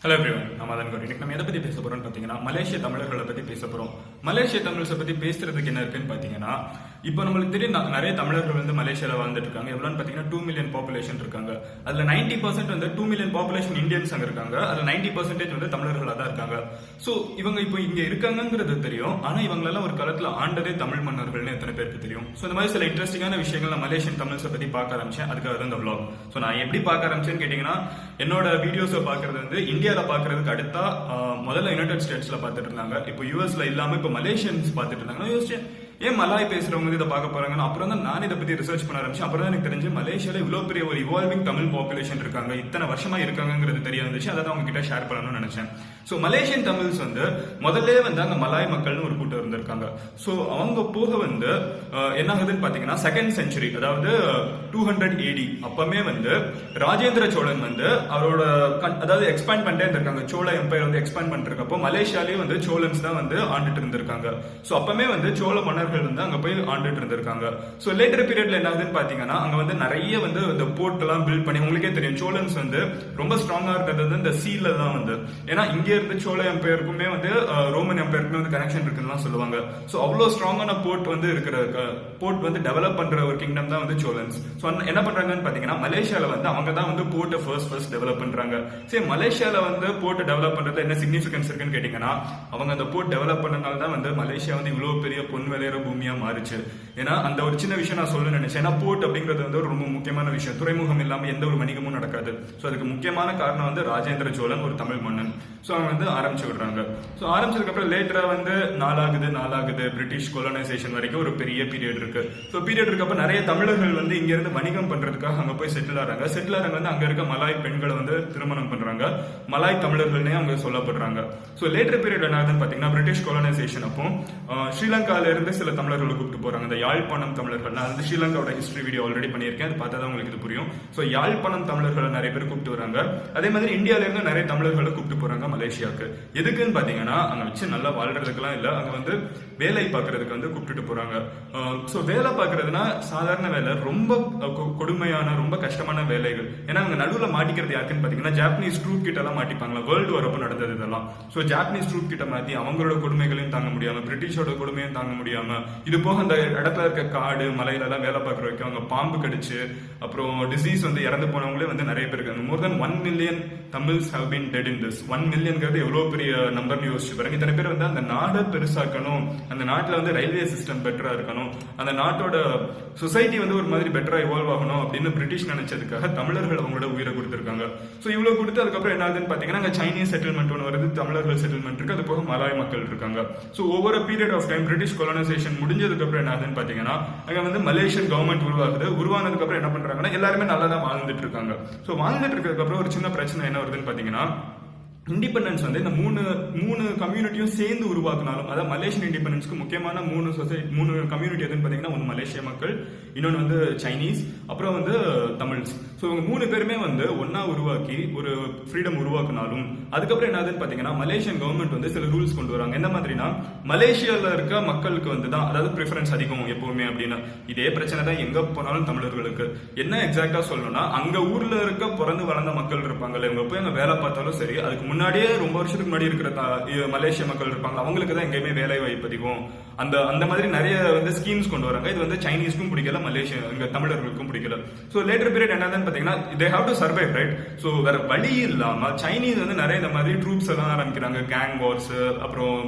Hello everyone, நான் மதன் கௌரி. இன்னைக்கு நம்ம எதை பத்தி பேச போறோம்னு பாத்தீங்கன்னா மலேசிய தமிழர்களை பத்தி பேச போறோம். மலேசிய தமிழர்ஸை பத்தி பேசுறதுக்கு என்ன இருக்குன்னு பாத்தீங்கன்னா, இப்போ நம்மளுக்கு தெரியும் நிறைய தமிழர்கள் வந்து மலேசியால வாழ்ந்துட்டு இருக்காங்க. எவ்வளவுன்னு பாத்தீங்கன்னா 2 மில்லியன் பாப்புலேஷன் இருக்காங்க. அதுல 90% வந்து 2 மில்லியன் பாப்புலேஷன் இந்தியன்ஸ் அங்க இருக்காங்க. அதுல 90% வந்து தமிழர்களா தான் இருக்காங்க. சோ இவங்க இப்போ இங்க இருக்காங்கிறது தெரியும். ஆனா இவங்களெல்லாம் ஒரு காலத்துல ஆண்டதே தமிழ் மன்னர்கள்னு எத்தனை பேருக்கு தெரியும்? சோ இந்த மாதிரி சில இன்ட்ரெஸ்டிங்கான விஷயங்கள் நான் மலேசியன் தமிழ்ஸை பத்தி பார்க்க ஆரம்பிச்சேன். அதுக்காக தான் இந்த vlog. சோ நான் எப்படி பார்க்க ஆரம்பிச்சேன்னு கேட்டீங்கன்னா, என்னோட வீடியோஸை பாக்குறது வந்து இந்தியால பாக்குறதுக்கு அடுத்தா முதல்ல யுனைடெட் ஸ்டேட்ஸ்ல பாத்துட்டு இருந்தாங்க. இப்போ யூஎஸ்ல இல்லாம இப்போ மலேசியன்ஸ் பாத்துட்டு இருந்தாங்க. நான் யோசிச்சேன், ஏன் மலாய் பேசுறவங்க இதை பார்க்க போறாங்கன்னு. அப்புறம் தான் நான் இதை பத்தி ரிசர்ச் பண்ண ஆரம்பிச்சேன். அப்புறம் தான் எனக்கு தெரிஞ்சு மலேசியால இவ்வளவு பெரிய ஒரு இவால்விங் தமிழ் பாப்புலேஷன் இருக்காங்க, இத்தனை வருஷமா இருக்காங்கிறது தெரிய வந்துச்சு. அதை தான் உங்ககிட்ட ஷேர் பண்ணணும்னு நினைச்சேன். சோ மலேசியன் தமிழ்ஸ் வந்து முதல்ல வந்து அங்க மலாய் மக்கள்னு ஒரு கூட்டம் இருந்திருக்காங்க. சோ அவங்க போக வந்து என்ன ஆகுதுன்னு பாத்தீங்கன்னா, செகண்ட் செஞ்சுரி, அதாவது 200 AD அப்பமே வந்து ராஜேந்திர சோழன் வந்து அவரோட அதாவது எக்ஸ்பேண்ட் பண்ணிட்டே இருந்திருக்காங்க. சோழ எம்பையர் வந்து எக்ஸ்பேண்ட் பண்ணிட்டு இருக்கப்போ மலேசியாலேயே வந்து சோழன்ஸ் தான் வந்து ஆண்டுட்டு இருந்திருக்காங்க. சோ அப்பமே வந்து சோழ மன்னர்கள் வந்து அங்க போய் ஆண்டுட்டு இருந்திருக்காங்க. சோ லேட்டர் பீரியட்ல என்ன ஆகுதுன்னு பாத்தீங்கன்னா, அங்க வந்து நிறைய வந்து இந்த போர்ட் எல்லாம் பில்ட் பண்ணி, உங்களுக்கே தெரியும் சோழன்ஸ் வந்து ரொம்ப ஸ்ட்ராங்கா இருக்கிறது இந்த சீல தான் வந்து. ஏன்னா இங்க இருந்து சோழ எம்பையருக்குமே வந்து ரோமன் எம்பையருக்குமே வந்து கனெக்ஷன் இருக்குன்னு சொல்லுவாங்க. சோ அவ்வளவு ஸ்ட்ராங்கான போர்ட் வந்து இருக்கிற போர்ட் வந்து டெவலப் பண்ற ஒரு கிங்டம் தான் வந்து சோழன்ஸ். சோ என்ன பண்றாங்கன்னு பாத்தீங்கன்னா, மலேசியால வந்து அவங்க தான் வந்து போர்ட்டை ஃபர்ஸ்ட் டெவலப் பண்றாங்க. சரி, மலேசியால வந்து போர்ட் டெவலப் பண்றது என்ன சிக்னிபிகன்ஸ் இருக்குன்னு கேட்டீங்கன்னா, அவங்க அந்த போர்ட் டெவலப் பண்ணனால தான் வந்து மலேசியா வந்து இவ்வளவு பெரிய பொன் விளையிற பூமியா மாறிச்சு. ஏன்னா அந்த ஒரு சின்ன விஷயம் நான் சொல்ல நினைச்சேன். ஏன்னா போர்ட் அப்படிங்கிறது வந்து ஒரு ரொம்ப முக்கியமான விஷயம். துறைமுகம் இல்லாம எந்த ஒரு வணிகமும் நடக்காது. சோ அதுக்கு முக்கியமான காரணம் வந்து ராஜேந்திர சோழன், ஒரு தமிழ் மன்னன். சோ அவங்க வந்து ஆரம்பிச்சு விடுறாங்க. சோ ஆரம்பிச்சதுக்கு அப்புறம் லேட்டரா வந்து நாளாகுது பிரிட்டிஷ் கொலனைசேஷன் வரைக்கும் ஒரு பெரிய பீரியட் இருக்கு. சோ பீரியட் இருக்கப்ப நிறைய தமிழர்கள் வந்து இங்க இருந்து வணிகம் பண்றதுக்காக அங்க போய் செட்டில் ஆறாங்க. செட்டில் ஆறாங்க வந்து அங்க இருக்க மலாய் பெண்களை வந்து திருமணம் பண்றாங்க. மலாய் தமிழர்கள்னே அவங்க சொல்லப்படுறாங்க. சோ லேட்டர் பீரியட் என்ன ஆகுதுன்னு பாத்தீங்கன்னா, பிரிட்டிஷ் கொலனைசேஷன் அப்போ ஸ்ரீலங்கால இருந்து சில தமிழர்களை கூப்பிட்டு போறாங்க. இந்த யாழ்ப்பாணம் தமிழர்கள், நான் வந்து ஸ்ரீலங்காவோட ஹிஸ்டரி வீடியோ ஆல்ரெடி பண்ணியிருக்கேன், அது பார்த்தா தான் உங்களுக்கு இது புரியும். சோ யாழ்ப்பாணம் தமிழர்களை நிறைய பேர் கூப்பிட்டு வராங்க. அதே மாதிரி இந்தியால இருந்து நிறைய தமிழர்களை கூப்பிட்டு போறாங்க மலேசியாவுக்கு. எதுக்குன்னு பாத்தீங்கன்னா, அங்க வச்சு நல்லா வாழ்றதுக்கெல்லாம் இல்ல, அங்க வந்து வேலை பார்க்கறதுக்கு வந்து கூப்பிட்டு போறாங்க. சோ வேலை பார்க்கறதுனா சாதாரண வேலை, ரொம்ப கொடுமையான ரொம்ப கஷ்டமான வேலைகள். ஏன்னா அங்க நடுவுல மாட்டிக்கிறது யாருக்குன்னு பாத்தீங்கன்னா, ஜாப்பனீஸ் ட்ரூப் கிட்ட எல்லாம் மாட்டிப்பாங்களா, வேர்ல்டு வார் அப்ப நடந்தது இதெல்லாம். சோ ஜாப்பனீஸ் ட்ரூப் கிட்ட மாத்தி அவங்களோட கொடுமைகளையும் தாங்க முடியாம, பிரிட்டிஷோட கொடுமையும் தாங்க முடியாம, இது போக அந்த இடத்துல இருக்க காடு மலையில எல்லாம் வேலை பார்க்கற வரைக்கும் அவங்க பாம்பு கடிச்சு அப்புறம் டிசீஸ் வந்து இறந்து போனவங்களே வந்து நிறைய பேர் இருக்காங்க. More than 1 million Tamils have been dead in this. 1 மில்லியன்ங்கிறது எவ்வளவு பெரிய நம்பர்னு யோசிச்சு பாருங்க. இத்தனை பேர் வந்து அந்த நாடை பெருசாக்கணும், அந்த நாட்டுல வந்து ரயில்வே சிஸ்டம் பெட்டரா இருக்கணும், அந்த நாட்டோட சொசைட்டி வந்து ஒரு மாதிரி பெட்டரா இவால்வ் ஆகணும் அப்படின்னு பிரிட்டிஷ் நினைச்சதுக்காக தமிழர்கள் அவங்களோட உயிரை கொடுத்திருக்காங்க. சோ இவ்வளவு கொடுத்து அதுக்கப்புறம் என்ன ஆகுதுன்னு பாத்தீங்கன்னா, அங்க சைனீஸ் செட்டில்மெண்ட் ஒன்று வருது, தமிழர்கள் செட்டில்மெண்ட் இருக்கு, அது போக மலாய் மக்கள் இருக்காங்க. சோ ஒவ்வொரு period of time British colonization முடிஞ்சதுக்கு அப்புறம் என்ன ஆகுதுன்னு பாத்தீங்கன்னா, அங்க வந்து மலேசியன் கவர்மெண்ட் உருவாகுது. உருவானதுக்கு அப்புறம் என்ன பண்றாங்கன்னா, எல்லாருமே நல்லா தான் வாழ்ந்துட்டு இருக்காங்க. சோ வாழ்ந்துட்டு இருக்கிறதுக்கு அப்புறம் ஒரு சின்ன பிரச்சனை என்ன வருதுன்னு பாத்தீங்கன்னா, இண்டிபெண்டன்ஸ் வந்து இந்த மூணு கம்யூனிட்டியும் சேர்ந்து உருவாக்குனாலும், அதாவது மலேசியன் இண்டிபெண்டன்ஸ்க்கு முக்கியமான மூணு கம்யூனிட்டி எதுன்னு பாத்தீங்கன்னா, ஒன்னு மலேசிய மக்கள், இன்னொன்னு வந்து சைனீஸ், அப்புறம் வந்து தமிழ்ஸ். சோ இவங்க 3 பேருமே வந்து ஒன்னா உருவாக்கி ஒரு ஃப்ரீடம் உருவாக்குனாலும், அதுக்கப்புறம் என்ன ஆகுதுன்னு பாத்தீங்கன்னா, மலேசியன் கவர்மெண்ட் வந்து சில ரூல்ஸ் கொண்டு வராங்க. என்ன மாதிரினா, மலேசியால இருக்க மக்களுக்கு வந்து தான் அதாவது ப்ரிஃபரன்ஸ் அதிகம் எப்பவுமே அப்படின்னு. இதே பிரச்சனை தான் எங்க போனாலும் தமிழர்களுக்கு. என்ன எக்ஸாக்டா சொல்லணும்னா, அங்க ஊர்ல இருக்க பிறந்து வளர்ந்த மக்கள் இருப்பாங்கல்ல, இவங்க போய் அங்க வேலை பார்த்தாலும் சரி, அதுக்கு முன்னாடியே ரொம்ப வருஷத்துக்கு முன்னாடி இருக்கிற மலேசிய மக்கள் இருப்பாங்க, அவங்களுக்கு தான் எங்கேயுமே வேலை வாய்ப்பு அதிகம். அந்த மாதிரி நிறைய வந்து ஸ்கீம்ஸ் கொண்டு வராங்க. இது வந்து சைனீஸ்க்கும் பிடிக்கல, மலேசியா இங்க தமிழர்களுக்கும் பிடிக்கல. சோ லேட்டர் பீரியட் என்னதுன்னு பாத்தீங்கன்னா, they have to survive, right? So வேற வழி இல்லாம சைனீஸ் வந்து நிறைய இந்த மாதிரி ட்ரூப்ஸ் எல்லாம் ஆரம்பிக்கிறாங்க, கேங் வார்ஸ், அப்புறம்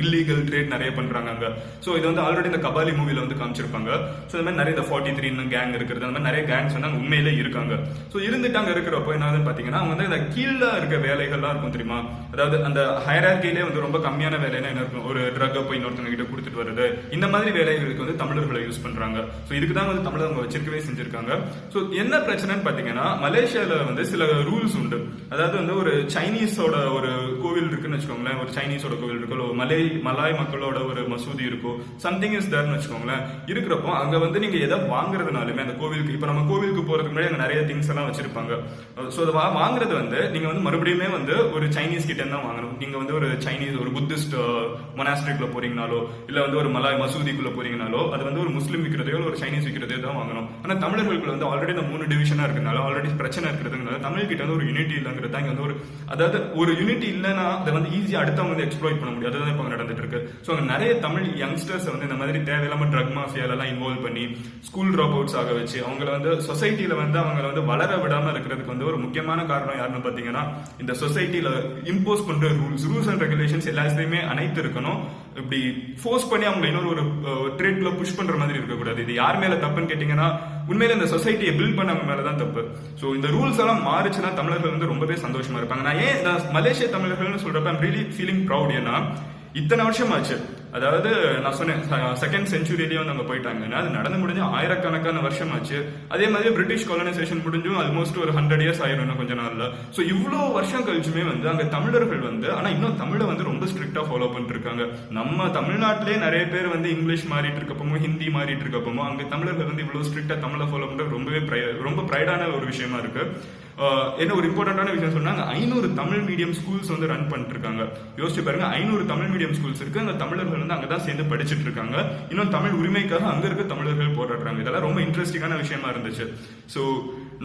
இல்லீகல் ட்ரேட் நிறைய பண்றாங்க அங்க. சோ இது வந்து ஆல்ரெடி இந்த கபாலி மூவில வந்து காமிச்சிருப்பாங்க. சோ இந்த மாதிரி நிறைய இந்த 43 கேங் இருக்கிறது, அந்த மாதிரி நிறைய கேங்ஸ் வந்து அங்க உண்மையிலே இருக்காங்க. சோ இருந்துட்டு அங்க இருக்கிறப்போ என்ன ஆகுதுன்னு பாத்தீங்கன்னா, அவங்க வந்து இந்த கீழே இருக்க வேலைகள்லாம் இருக்கும் தெரியுமா, அதாவது அந்த ஹைரார்கிலே வந்து ரொம்ப கம்மியான வேலைன்னா என்ன இருக்கும், ஒரு ட்ரக்கை போய் இன்னொருத்தவங்க கிட்ட கொடுத்துட்டு வருது, இந்த மாதிரி வேலைகளுக்கு வந்து தமிழர்களை யூஸ் பண்றாங்க. சோ இதுக்கு தான் வந்து தமிழர் அவங்க வச்சிருக்கவே செஞ்சிருக்காங்க. சோ என்ன பிரச்சனைன்னு பாத்தீங்கன்னா, மலேசியால வந்து சில ரூல்ஸ் உண்டு. அதாவது வந்து ஒரு சைனீஸோட ஒரு கோவில் இருக்குன்னு வச்சுக்கோங்களேன், ஒரு சைனீஸோட கோவில் இருக்கும், மலாய் மக்களோட ஒரு மசூதி இருக்கும், சம்திங் இஸ் தேர்னு வச்சுக்கோங்களேன். இருக்கிறப்போ அங்க வந்து நீங்க எதை வாங்குறதுனாலுமே அந்த கோவிலுக்கு, இப்ப நம்ம கோவிலுக்கு போறதுக்கு முன்னாடி அங்க நிறைய திங்ஸ் எல்லாம் வச்சிருப்பாங்க. சோ அதை வாங்குறது வந்து நீங்க வந்து மறுபடியுமே வந்து ஒரு சைனீஸ் கிட்ட தான் வாங்கணும். நீங்க வந்து ஒரு சைனீஸ் ஒரு புத்திஸ்ட் மொனாஸ்ட்ரிக்ல போறீங்கனாலோ, இல்ல வந்து ஒரு மலாய் மசூதிக்குள்ள போறீங்கனாலோ, அது வந்து ஒரு முஸ்லீம் விற்கிறதையோ ஒரு சைனீஸ் விற்கிறதையோ தான் வாங்கணும். ஆனா தமிழர்களுக்குள்ள வந்து ஆல்ரெடி இந்த 3 டிவிஷனா டென்ஷனா இருக்கிறதுனால, ஆல்ரெடி பிரச்சனை இருக்கிறதுனால தமிழ் கிட்ட வந்து ஒரு யூனிட்டி இல்லைங்கிறது தான் இங்க வந்து அதாவது ஒரு யூனிட்டி இல்லைன்னா அதை வந்து ஈஸியா அடுத்தவங்க வந்து எக்ஸ்ப்ளாய்ட் பண்ண முடியும். அதுதான் இப்போ நடந்துட்டு இருக்கு. ஸோ அங்க நிறைய தமிழ் யங்ஸ்டர்ஸ் வந்து இந்த மாதிரி தேவையில்லாம ட்ரக் மாஃபியால எல்லாம் இன்வால்வ் பண்ணி ஸ்கூல் ட்ராப் அவுட்ஸ் ஆக வச்சு அவங்கள வந்து சொசைட்டில வந்து அவங்களை வந்து வளர விடாம இருக்கிறதுக்கு வந்து ஒரு முக்கியமான காரணம் யாருன்னு பாத்தீங்கன்னா இந்த சொசைட்டில இம்போஸ் பண்ற ரூல்ஸ் அண்ட் ரெகுலேஷன்ஸ் எல்லாத்தையுமே அனைத்து இருக்கணும். இப்படி ஃபோர்ஸ் பண்ணி அவங்க இன்னொரு ஒரு ட்ரேட்ல புஷ் பண்ற மாதிரி இருக்கக்கூடாது. இது யார் மேல தப்புன்னு கேட்டீங்கன்னா உண்மையில இந்த சொசைட்டியை பில்ட் பண்ணவங்க மேலதான் தப்பு. சோ இந்த ரூல்ஸ் எல்லாம் மாறிச்சுன்னா தமிழர்கள் வந்து ரொம்பவே சந்தோஷமா இருப்பாங்க. நான் ஏன் மலேசிய தமிழர்கள்னு சொல்றப்ப ஐம் ரியலி ஃபீலிங் ப்ரௌட். ஏன்னா இத்தனை வருஷம் ஆச்சு. அதாவது நான் சொன்னேன் செகண்ட் செஞ்சுரியிலேயே வந்து அங்க போயிட்டாங்க. அது நடந்து முடிஞ்சு ஆயிரக்கணக்கான வருஷம் ஆச்சு. அதே மாதிரி பிரிட்டிஷ் காலனைசேஷன் முடிஞ்சும் ஆல்மோஸ்ட் ஒரு 100 years ஆயிரும் இன்னும் கொஞ்ச நாள்ல. சோ இவ்வளவு வருஷம் கழிச்சுமே வந்து அங்க தமிழர்கள் வந்து ஆனா இன்னும் தமிழை வந்து ரொம்ப ஸ்ட்ரிக்டா ஃபாலோ பண்ணிட்டு இருக்காங்க. நம்ம தமிழ்நாட்டிலே நிறைய பேர் வந்து இங்கிலீஷ் மாறிட்டு இருக்கப்பமோ ஹிந்தி மாறிட்டு இருக்கப்பமோ அங்க தமிழர்கள் வந்து இவ்வளவு ஸ்ட்ரிக்டா தமிழை ஃபாலோ பண்றது ரொம்ப ப்ரைடான ஒரு விஷயமா இருக்கு. என்ன ஒரு இம்பார்ட்டன்டான விஷயம் சொன்னாங்க, 500 தமிழ் மீடியம் ஸ்கூல்ஸ் வந்து ரன் பண்ணிட்டு இருக்காங்க. யோசிச்சு பாருங்க, 500 தமிழ் மீடியம் ஸ்கூல்ஸ் இருக்கு. அந்த தமிழர்கள் வந்து அங்கதான் சேர்ந்து படிச்சுட்டு இருக்காங்க. இன்னும் தமிழ் உரிமைக்காக அங்க இருக்க தமிழர்கள் போராடுறாங்க. இதெல்லாம் ரொம்ப இன்ட்ரெஸ்டிங்கான விஷயமா இருந்துச்சு. சோ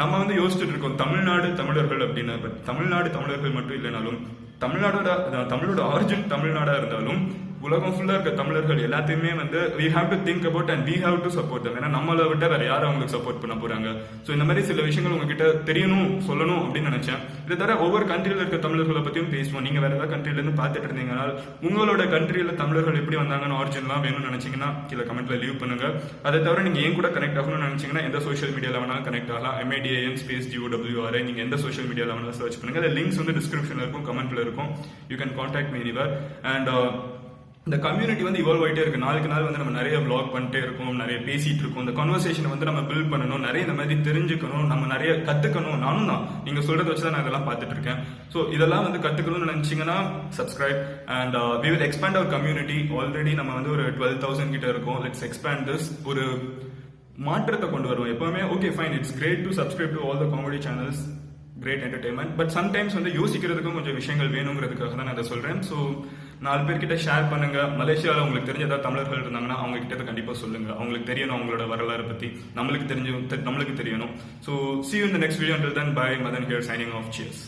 நம்ம வந்து யோசிச்சுட்டு இருக்கோம் தமிழ்நாடு தமிழர்கள் அப்படின்னு. பட் தமிழ்நாடு தமிழர்கள் மட்டும் இல்லைனாலும் தமிழோட ஆரிஜின் தமிழ்நாடா இருந்தாலும் உலகம் ஃபுல்லா இருக்க தமிழர்கள் எல்லாத்தையுமே வந்து we have to think about and we have to support them. ஏன்னா நம்மளை விட்ட வேற யாரும் அவங்களுக்கு சப்போர்ட் பண்ண போறாங்க. சோ இந்த மாதிரி சில விஷயங்கள் உங்ககிட்ட தெரியணும் சொல்லணும் அப்படின்னு நினைச்சேன். இதை தவிர ஒவ்வொரு கண்ட்ரியில இருக்க தமிழர்களை பத்தியும் பேசுவோம். நீங்க வேற ஏதாவது கண்ட்ரில இருந்து பாத்துட்டு இருந்தீங்கன்னா உங்களோட கண்ட்ரியில தமிழர்கள் எப்படி வந்தாங்கன்னு ஆரிஜின்லாம் வேணும்னு நினைச்சீங்கன்னா கீழே கமெண்ட்ல லீவ் பண்ணுங்க. அதை தவிர நீங்க ஏன் கூட கனெக்ட் ஆகணும்னு நினைச்சீங்கன்னா எந்த சோஷியல் மீடியால வேணாலும் கனெக்ட் ஆகலாம். MADAN_GOWRI நீங்க எந்த சோஷியல் மீடியால வேணாலும் சர்ச் பண்ணுங்க. அந்த லிங்க்ஸ் வந்து டிஸ்கிரிப்ஷன்ல இருக்கும், கமெண்ட்ல இருக்கும். You can contact me anywhere. And இந்த கம்யூனிட்டி வந்து இவால்வ் ஆகிட்டே இருக்கு. நாளுக்கு நாள் வந்து நம்ம நிறைய விளாக் பண்ணிட்டே இருக்கோம், நிறைய பேசிட்டு இருக்கோம். இந்த கான்வர்சேஷனை வந்து நம்ம பில்ட் பண்ணணும், நிறைய இந்த மாதிரி தெரிஞ்சுக்கணும், நம்ம நிறைய கத்துக்கணும். நானும் தான் நீங்க சொல்றதை வச்சுதான் நான் இதெல்லாம் பார்த்துட்டு இருக்கேன். ஸோ இதெல்லாம் வந்து கத்துக்கணும்னு நினைச்சீங்கன்னா subscribe and we will expand our community. Already நம்ம வந்து ஒரு 12,000 கிட்ட இருக்கோம். Let's expand this. ஒரு மாற்றத்தை கொண்டு வருவோம். எப்பவுமே okay fine, it's great to subscribe to all the comedy channels, great entertainment. But sometimes வந்து யோசிக்கிறதுக்கும் கொஞ்சம் விஷயங்கள் வேணுங்கிறதுக்காக தான் நான் அதை சொல்றேன். ஸோ 4 பேர்கிட்ட ஷேர் பண்ணுங்க. மலேசியாவில் உங்களுக்கு தெரிஞ்ச ஏதாவது தமிழர்கள் இருந்தாங்கன்னா அவங்க கிட்ட கண்டிப்பா சொல்லுங்க. அவங்களுக்கு தெரியணும் அவங்களோட வரலாறு பத்தி, நம்மளுக்கு தெரியணும். So see you in the next video. Until then, bye. Madan here signing off. Cheers.